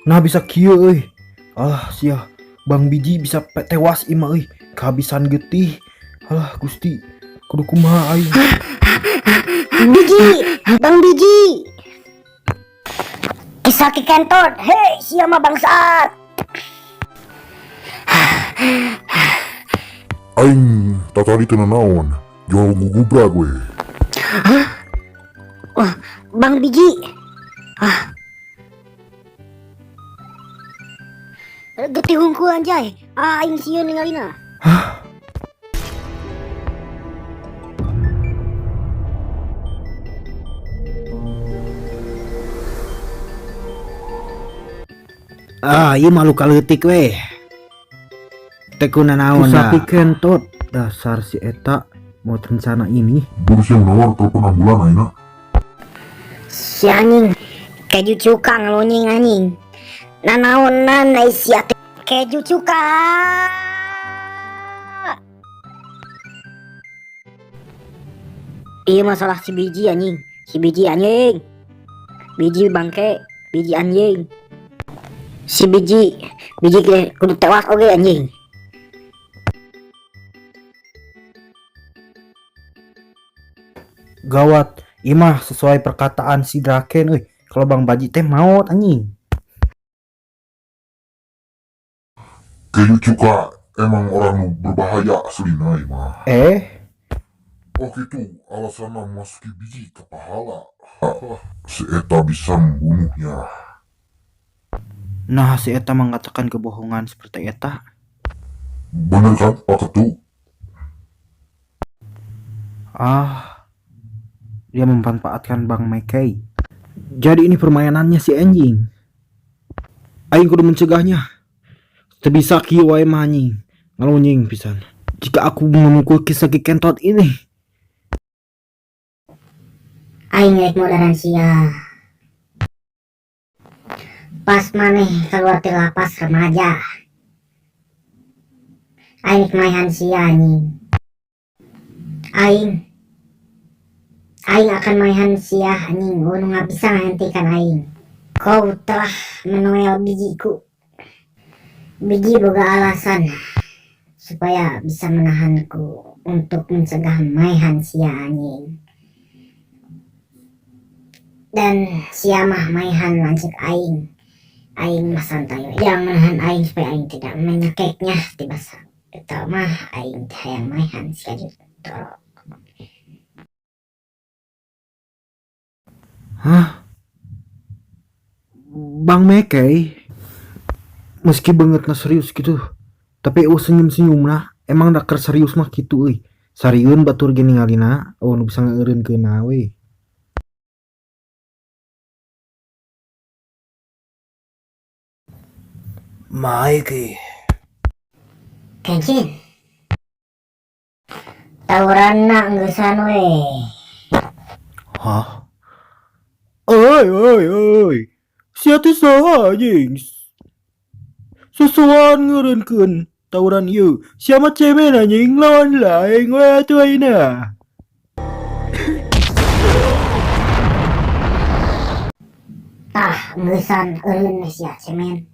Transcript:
Nah bisa kieu euy. Alah sia, Bang Biji bisa tewas imah euy, kehabisan getih. Alah Gusti, kudu kumaha aing. Biji, Bang Biji. Kisah Kentot, hei siapa bangsat? Aing tadi teu naon, jual gugubrak we. Wah, Bang Biji. Getih hungku anjay. Aing sieun ningalina. Ieu mah luka leutik we. Teu kuna naon da. Sapi kentot, dasar si eta mau rencana ini. Terus yang nawar telepon ambulan aina. Si anjing keju cuka ngelunying anjing. Nanaonan na sia keju cuka. Iya masalah si Biji anjing. Si Biji anjing. Biji bangke, Biji anjing. Si Biji kudu tewas oge anjing. Gawat, imah sesuai perkataan si Draken euy. Kalau Bang Baji teh maot anjing. Keju cuka emang orang berbahaya aslina mah. Oh gitu, alasanna masuki biji ke pahala. Si eta bisa membunuhnya. Nah si eta mengatakan kebohongan seperti eta. Bener kan Pak Ketu? Dia memanfaatkan Bang Mekei. Jadi ini permainannya si anjing. Aing kudu mencegahnya. Teu bisa kieu wae mah anjing. Ngalonying pisan. Jika aku memukul Kisah Kentot ini. Aing rek modern sia. Pas maneh keluar ti lapas remaja. Aing maihan sia anjing. Aing akan maihan sia anjing. Nu bisa menghentikan aing. Kau telah menoel bijiku. Biji boga alasan supaya bisa menahanku untuk mencegah maihan sia anjing. Dan sia mah maihan lanjut aing. Aing mah santai yang menahan aing supaya aing tidak menyekeknya tiba eta mah aing hayang maihan sia jutoro. Bang Mekei meski banget serius gitu, tapi senyum-senyum lah. Emang dakar serius mah gitu euy. Sarieun batur ge ningalina, nu bisa ngeureunkeun we. Maiki. Kencing. Tawuranna geussan we. Hah? Oi. Sia teh saha anjing? Susuan ngeureunkeun tawuran ieu. Sia mah cemen anjing lawan laeng we atuh ayeuna. Geussan eureun sia cemen.